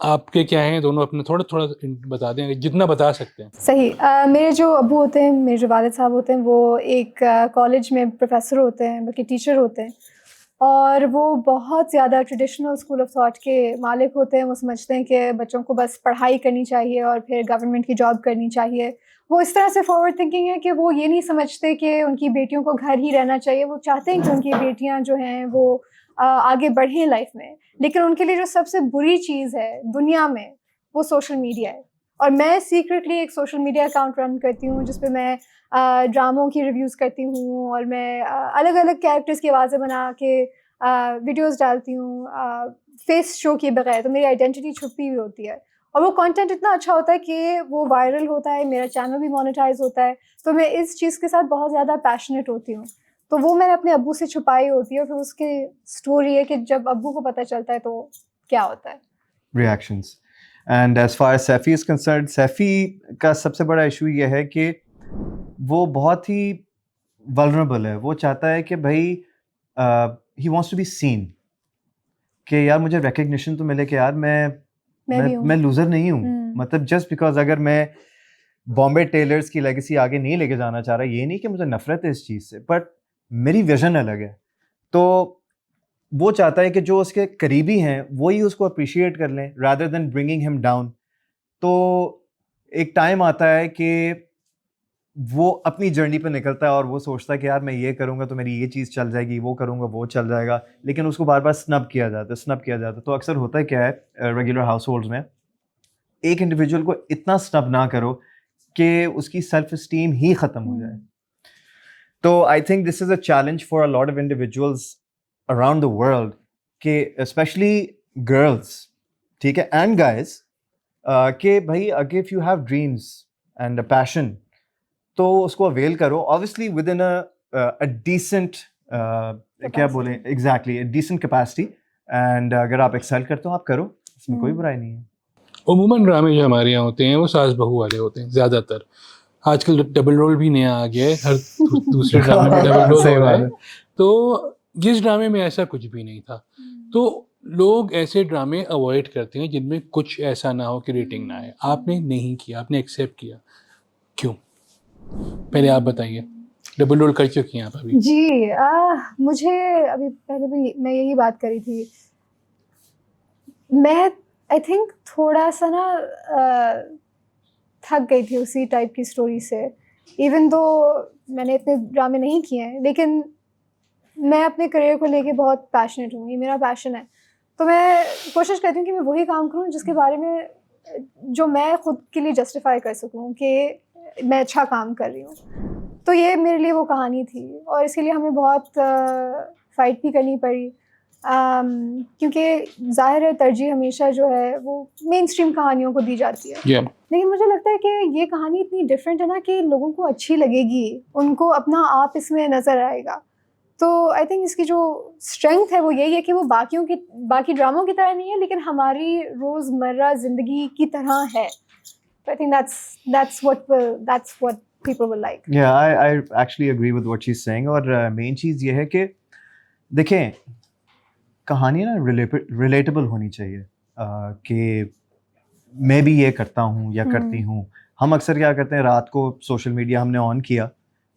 آپ کے کیا ہیں دونوں اپنے تھوڑا تھوڑا بتا دیں جتنا بتا سکتے ہیں. صحیح. میرے جو ابو ہوتے ہیں, میرے جو والد صاحب ہوتے ہیں, وہ ایک کالج میں پروفیسر ہوتے ہیں, بلکہ ٹیچر ہوتے ہیں, اور وہ بہت زیادہ ٹریڈیشنل اسکول آف تھاٹ کے مالک ہوتے ہیں. وہ سمجھتے ہیں کہ بچوں کو بس پڑھائی کرنی چاہیے اور پھر گورنمنٹ کی جاب کرنی چاہیے. وہ اس طرح سے فارورڈ تھنکنگ ہے کہ وہ یہ نہیں سمجھتے کہ ان کی بیٹیوں کو گھر ہی رہنا چاہیے. وہ چاہتے ہیں کہ ان کی بیٹیاں جو ہیں وہ آگے بڑھیں لائف میں, لیکن ان کے لیے جو سب سے بری چیز ہے دنیا میں وہ سوشل میڈیا ہے. اور میں سیکرٹلی ایک سوشل میڈیا اکاؤنٹ رن کرتی ہوں جس پہ میں ڈراموں کی ریویوز کرتی ہوں, اور میں الگ الگ کیریکٹرز کی آوازیں بنا کے ویڈیوز ڈالتی ہوں فیس شو کیے بغیر. تو میری آئیڈینٹی چھپی ہوئی ہوتی ہے, اور وہ کانٹینٹ اتنا اچھا ہوتا ہے کہ وہ وائرل ہوتا ہے, میرا چینل بھی مونیٹائز ہوتا ہے. تو میں اس چیز کے ساتھ بہت زیادہ پیشنیٹ ہوتی ہوں. تو وہ میں نے اپنے ابو سے چھپائی ہوتی ہے, اور پھر اس کی اسٹوری ہے کہ جب ابو کو پتہ چلتا ہے تو کیا ہوتا ہے. Reactions. And as far as Saifi is concerned, Saifi کا سب سے بڑا ایشو یہ ہے کہ وہ بہت ہی ولنریبل ہے. وہ چاہتا ہے کہ بھائی ہی وانٹس ٹو بی سین, کہ یار مجھے ریکگنیشن تو ملے کہ یار میں لوزر نہیں ہوں. مطلب جسٹ بیکاز اگر میں بامبے ٹیلرز کی لیگیسی آگے نہیں لے کے جانا چاہ رہا, یہ نہیں کہ مجھے نفرت ہے اس چیز سے, بٹ میری ویژن الگ ہے. تو وہ چاہتا ہے کہ جو اس کے قریبی ہیں وہی اس کو اپریشیٹ کر لیں رادر دین برنگنگ ہم ڈاؤن. تو ایک ٹائم آتا ہے کہ وہ اپنی جرنی پہ نکلتا ہے اور وہ سوچتا ہے کہ یار میں یہ کروں گا تو میری یہ چیز چل جائے گی, وہ کروں گا وہ چل جائے گا, لیکن اس کو بار بار سنب کیا جاتا ہے. تو اکثر ہوتا ہے کیا ہے ریگولر ہاؤس ہولڈز میں, ایک انڈیویجول کو اتنا سنب نہ کرو کہ اس کی سیلف اسٹیم ہی ختم ہو جائے. تو I think this is a challenge for a lot of individuals around the world, کہ اسپیشلی گرلس, ٹھیک ہے, اینڈ گائز, کہ بھائی اگر if you have dreams and a passion تو اس کو اویل کرو, obviously within a decent کیا بولیں ایگزیکٹلی ڈیسنٹ کیپیسٹی. اینڈ اگر آپ ایکسیل کرتے ہو آپ کرو, اس میں کوئی برائی نہیں ہے. عموماً ڈرامے جو ہمارے یہاں ہوتے ہیں وہ ساس بہو والے ہوتے ہیں زیادہ تر. آج کل ڈبل رول بھی نیا آ گیا ہے, ہر دوسرے ڈرامے میں ڈبل رول ہو رہا ہے. تو جس ڈرامے میں ایسا کچھ بھی نہیں تھا, تو لوگ ایسے ڈرامے اوائڈ کرتے ہیں جن میں کچھ ایسا نہ ہو کہ ریٹنگ نہ آئے. آپ نے نہیں کیا, آپ نے ایکسیپٹ کیا, کیوں؟ پہلے آپ بتائیے, ڈبل رول کر چکی ہیں آپ ابھی. جی مجھے ابھی پہلے بھی میں یہی بات کری تھی, میں آئی تھنک تھوڑا سا نا تھک گئی تھی اسی ٹائپ کی اسٹوری سے. ایون دو میں نے اتنے ڈرامے نہیں کیے ہیں, لیکن میں اپنے کریئر کو لے کے بہت پیشنیٹ ہوں, یہ میرا پیشن ہے. تو میں کوشش کرتی ہوں کہ میں وہی کام کروں جس کے بارے میں جو میں خود کے لیے جسٹیفائی کر سکوں کہ میں اچھا کام کر رہی ہوں. تو یہ میرے لیے وہ کہانی تھی, اور اس کے لیے ہمیں بہت فائٹ بھی کرنی پڑی, کیونکہ ظاہر ہے ترجیح ہمیشہ جو ہے وہ مین اسٹریم کہانیوں کو دی جاتی ہے. لیکن مجھے لگتا ہے کہ یہ کہانی اتنی ڈفرینٹ ہے نا کہ لوگوں کو اچھی لگے گی, ان کو اپنا آپ اس میں نظر آئے گا. تو آئی تھنک اس کی جو اسٹرینتھ ہے وہ یہی ہے کہ وہ باقی ڈراموں کی طرح نہیں ہے, لیکن ہماری روزمرہ زندگی کی طرح ہے. I think that's what people will like. Yeah, I actually agree with what she's saying. اور مین چیز یہ ہے کہ دیکھیں کہانی نا ریلیٹیبل ہونی چاہیے, کہ میں بھی یہ کرتا ہوں یا کرتی ہوں. ہم اکثر کیا کرتے ہیں, رات کو سوشل میڈیا ہم نے آن کیا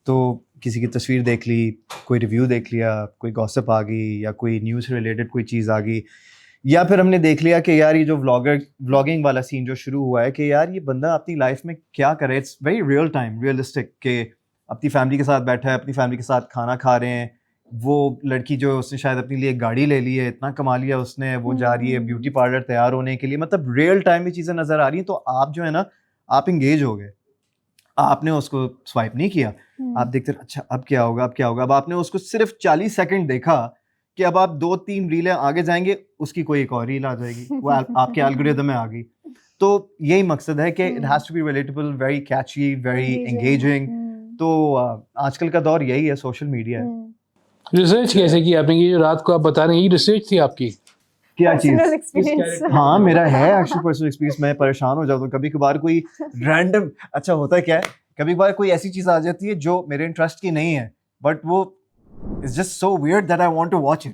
تو کسی کی تصویر دیکھ لی, کوئی ریویو دیکھ لیا, کوئی گوسپ آ گئی, یا کوئی نیوز سے ریلیٹڈ کوئی چیز آ گئی, یا پھر ہم نے دیکھ لیا کہ یار یہ جو ولاگنگ والا سین جو شروع ہوا ہے کہ یار یہ بندہ اپنی لائف میں کیا کرے. It's very real time realistic, کہ اپنی فیملی کے ساتھ بیٹھا ہے, اپنی فیملی کے ساتھ کھانا کھا رہے ہیں, وہ لڑکی جو اس نے شاید اپنے لیے ایک گاڑی لے لی ہے, اتنا کما لیا اس نے, وہ جا رہی ہے بیوٹی پارلر تیار ہونے کے لیے. مطلب ریئل ٹائم میں چیزیں نظر آ رہی ہیں. تو آپ جو ہے نا آپ انگیج ہو گئے, آپ نے اس کو سوائپ نہیں کیا, آپ دیکھتے اچھا اب کیا ہوگا, اب کیا ہوگا. اب آپ نے اس کو صرف 40 سیکنڈ دیکھا کہ اب آپ 2-3 ریلیں آگے جائیں گے, اس کی کوئی ایک اور ریل آ جائے گی, وہ آپ کے الگوریدم میں آ گئی. تو یہی مقصد ہے کہ it has to be relatable, very catchy, very engaging. تو آج کل کا دور یہی ہے, سوشل میڈیا ہے. ریسرچ کیسے کی آپ نے, یہ جو رات کو آپ بتا رہے ہیں یہ ریسرچ تھی آپ کی؟ کیا چیز؟ ہاں میرا ہے ایکچولی پرسنل ایکسپیرینس. میں پریشان ہو جاتا ہوں کبھی کبھار, کوئی رینڈم, اچھا ہوتا ہے کیا ہے, کبھی کبھار کوئی ایسی چیز آ جاتی ہے جو میرے انٹرسٹ کی نہیں ہے, بٹ وہ it's just so weird that I want to watch it.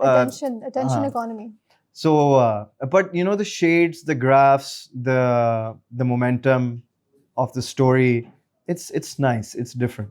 attention economy. So, but you know, the shades, the graphs, the momentum of the story, it's nice, it's different.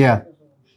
Yeah.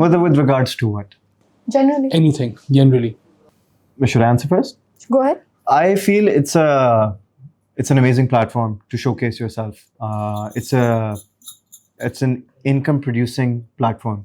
With regards to what? Generally. Anything, generally. Should I answer first? Go ahead. I feel it's an amazing platform to showcase yourself. It's an income producing platform.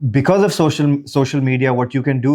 because of social media, what you can do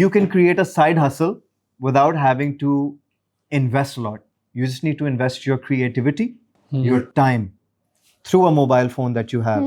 you can create a side hustle without having to invest a lot. You just need to invest your creativity, your time through a mobile phone that you have.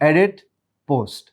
edit, post,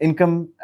income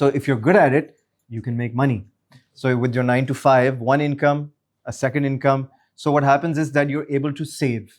So if you're good at it, you can make money. So with your 9 to 5, one income, a second income. So what happens is that you're able to save.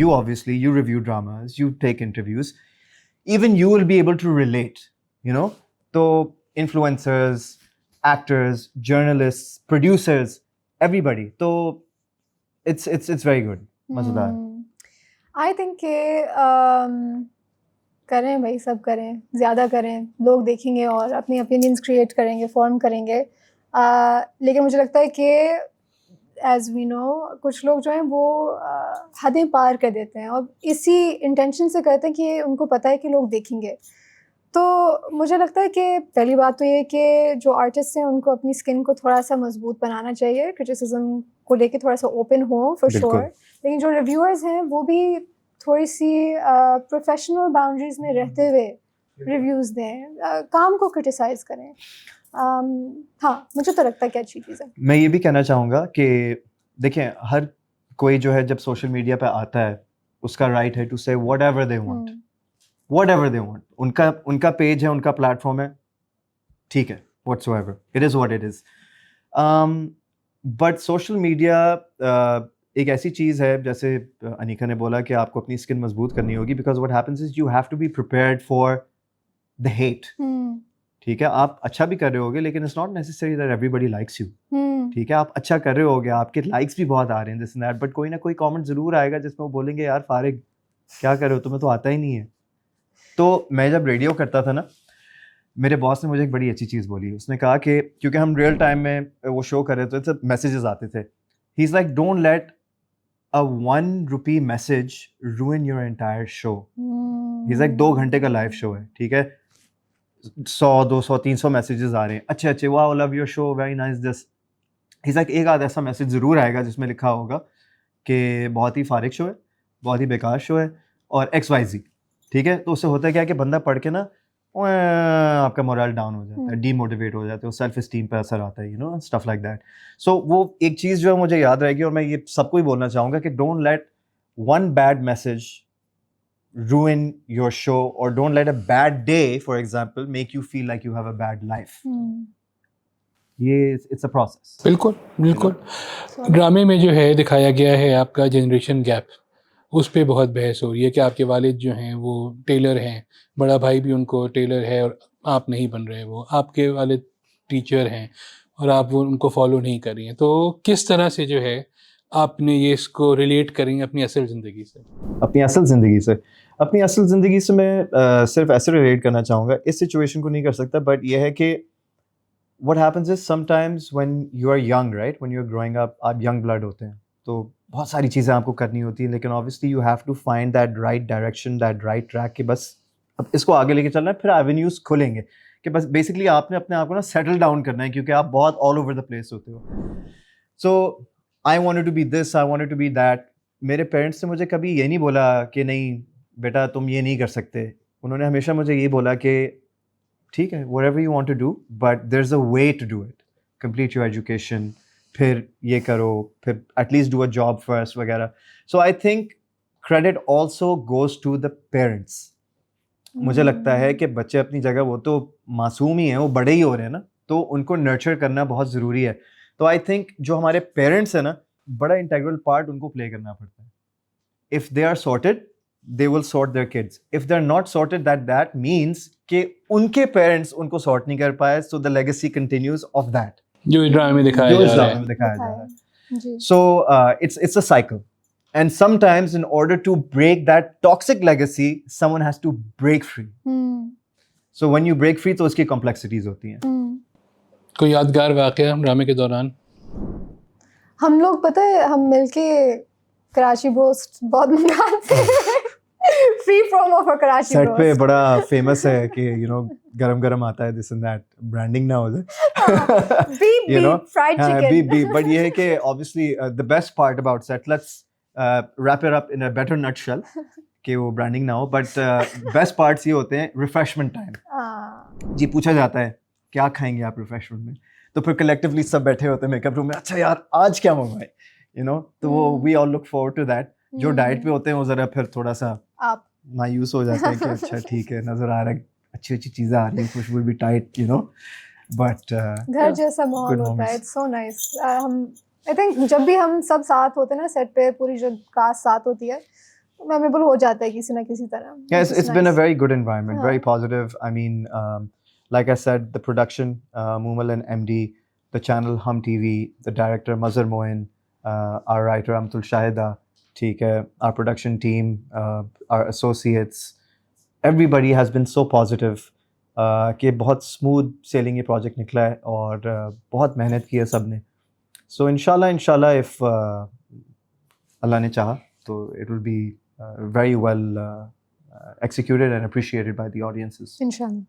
you, obviously you review dramas, you take interviews, even you will be able to relate, you know. So influencers, actors, journalists, producers, everybody. So it's very good. مزیدار. I think کہ کریں بھائی، سب کریں، زیادہ کریں، لوگ دیکھیں گے اور اپنی اوپینینس کریٹ کریں گے، فارم کریں گے. لیکن مجھے لگتا ہے کہ ایز وی نو کچھ لوگ جو ہیں وہ حدیں پار کر دیتے ہیں اور اسی انٹینشن سے کرتے ہیں کہ ان کو پتہ ہے کہ لوگ دیکھیں گے. تو مجھے لگتا ہے کہ پہلی بات تو یہ کہ جو آرٹسٹ ہیں ان کو اپنی اسکن کو تھوڑا سا مضبوط بنانا چاہیے، کرٹیسزم کو لے کے تھوڑا سا اوپن ہو فار شیور. لیکن جو ریویورز ہیں وہ بھی تھوڑی سی پروفیشنل باؤنڈریز میں رہتے ہوئے ریویوز دیں، کام کو کرٹیسائز کریں. ہاں مجھے تو لگتا ہے کہ اچھی چیز ہے. میں یہ بھی کہنا چاہوں گا کہ دیکھیں ہر کوئی جو ہے جب سوشل میڈیا پہ آتا ہے اس کا رائٹ ہے to say whatever they want, whatever they want. ان کا پیج ہے، ان کا پلیٹ فارم ہے، ٹھیک ہے، what's ever it is what it is. But social media ایک ایسی چیز ہے، جیسے انیکا نے بولا کہ آپ کو اپنی اسکن مضبوط کرنی ہوگی، because what happens is you have to be prepared for the heat. ٹھیک ہے، آپ اچھا بھی کر رہے ہوگے لیکن it's not necessary that everybody likes you. ٹھیک ہے، آپ اچھا کر رہے ہوگے، آپ کے لائکس بھی بہت آ رہے ہیں دس اینڈ دیٹ، بٹ کوئی نہ کوئی کامنٹ ضرور آئے گا جس میں وہ بولیں گے یار فارغ کیا کر رہے ہو، تمہیں تو آتا ہی نہیں ہے. تو میں جب ریڈیو کرتا تھا نا، میرے باس نے مجھے ایک بڑی اچھی چیز بولی. اس نے کہا کہ کیونکہ ہم ریئل ٹائم میں وہ شو کر رہے تھے، میسیجز آتے تھے. He is like don't let a 1 rupee message ruin your entire show. He's like 2 گھنٹے کا لائیو شو ہے، ٹھیک ہے، 100 200 300 میسیجز آ رہے ہیں، اچھے اچھے، wow love your show very nice this. He's like ایک آدھ ایسا میسیج ضرور آئے گا جس میں لکھا ہوگا کہ بہت ہی فارغ شو ہے، بہت ہی بیکار شو ہے اور XYZ. ٹھیک ہے، تو اس سے ہوتا ہے کیا کہ بندہ پڑھ کے نا آپ کا مورال ڈاؤن ہو جاتا ہے، ڈی موٹیویٹ ہو جاتا ہے، سیلف اسٹیم پہ اثر آتا ہے، you know stuff like that. So وہ ایک چیز جو ہے مجھے یاد رہے گی اور میں یہ سب کو ہی بولنا چاہوں گا کہ don't let one bad message ruin your show or don't let a bad day for example make you feel like you have a bad life. یہ it's a process. بالکل بالکل. ڈرامے میں جو ہے دکھایا گیا ہے آپ کا جنریشن گیپ، اس پہ بہت بحث ہو رہی ہے کہ آپ کے والد جو ہیں وہ ٹیلر ہیں، بڑا بھائی بھی ان کو ٹیلر ہے اور آپ نہیں بن رہے، وہ آپ کے والد ٹیچر ہیں اور آپ وہ ان کو فالو نہیں کر رہی ہیں. تو کس طرح سے جو ہے آپ نے یہ اس کو ریلیٹ کریں گے اپنی اصل زندگی سے؟ اپنی اصل زندگی سے میں صرف ایسے ریلیٹ کرنا چاہوں گا، اس سچویشن کو نہیں کر سکتا، بٹ یہ ہے کہ what happens is sometimes when you are young, right, when you're growing up, آپ young blood ہوتے ہیں تو بہت ساری چیزیں آپ کو کرنی ہوتی ہیں، لیکن obviously you have to find that right direction, that right track کہ بس اب اس کو آگے لے کے چلنا ہے. پھر ایونیوز کھلیں گے کہ بس بیسکلی آپ نے اپنے آپ کو نا سیٹل ڈاؤن کرنا ہے، کیونکہ آپ بہت آل اوور دا پلیس ہوتے ہو. سو I wanted to be this, I wanted to be that. میرے پیرنٹس نے مجھے کبھی یہ نہیں بولا کہ نہیں بیٹا تم یہ نہیں کر سکتے. انہوں نے ہمیشہ مجھے یہ بولا کہ ٹھیک ہے whatever you want to do but there's a way to do it, complete your education, پھر یہ کرو، پھر at least do a job first وغیرہ. So I think credit also goes to the parents. مجھے لگتا ہے کہ بچے اپنی جگہ وہ تو معصوم ہی ہیں، وہ بڑے ہی ہو رہے ہیں نا، تو ان کو نرچر کرنا بہت ضروری ہے. تو آئی تھنک جو ہمارے پیرنٹس ہیں نا، بڑا انٹیگرل پارٹ ان کو پلے کرنا پڑتا ہے. If they are sorted they will sort their kids. If they're not sorted, that means کہ ان کے پیرنٹس ان کو سارٹ نہیں کر پائے, so the legacy continues of that. جو اس ڈرامے میں دکھایا جا رہا ہے. So it's a cycle. And sometimes in order to break that toxic legacy, someone has to break free. So when you break free, تو اس کی complexities ہوتی ہیں. کوئی یادگار واقعہ ڈرامے کے دوران؟ ہم لوگ پتہ ہے ہم مل کے کراچی بروسٹ بہت منگاتے ہیں. Free promo for Karachi broast. Set پہ بڑا فیمس ہے کہ یو نو گرم گرم آتا ہے, دس اینڈ دیٹ, برانڈنگ نہ ہو جائے, you know fried chicken. But یہ ہے کہ obviously the best part about set, let's wrap it up in a better nutshell کہ وہ برانڈنگ نہ ہو, بٹ بیسٹ پارٹس یہ ہوتے ہیں ریفریشمنٹ ٹائم. جی پوچھا جاتا ہے کیا کھائیں گے آپ ریفریشمنٹ میں, تو پھر کلیکٹیولی سب بیٹھے ہوتے ہیں میک اپ روم میں, اچھا یار آج کیا منگوائے, یو نو, تو وہ وی آل لک فارورڈ ٹو دیٹ. جو ڈائٹ پہ ہوتے ہیں وہ ذرا پھر تھوڑا سا مایوس ہو جاتے ہیں کہ اچھا ٹھیک ہے نظر آ رہا ہے, اچھی اچھی چیزیں آ رہی ہیں, خوشبو بھی ٹائٹ, یو نو, بٹ گھر جیسا ماحول ہوتا ہے. It's so nice. ہم آئی تھنک جب بھی ہم سب ساتھ ہوتے ہیں نا سیٹ پہ, پوری جو کاسٹ ساتھ ہوتی ہے, میموریبل ہو جاتا ہے کسی نہ کسی طرح. Yes, it's been a very good environment, very positive. I mean, like I said, the production, Mumal and MD, the channel Hum TV, the director Mazhar Moin, our writer Amtul Shahida, ٹھیک ہے, our production team, our associates, everybody has been so positive کہ بہت smooth sailing یہ project نکلا ہے اور بہت محنت کی ہے سب نے. سو انشاءاللہ if اللہ نے چاہا تو it will be very well executed and appreciated by the audiences. انشاءاللہ.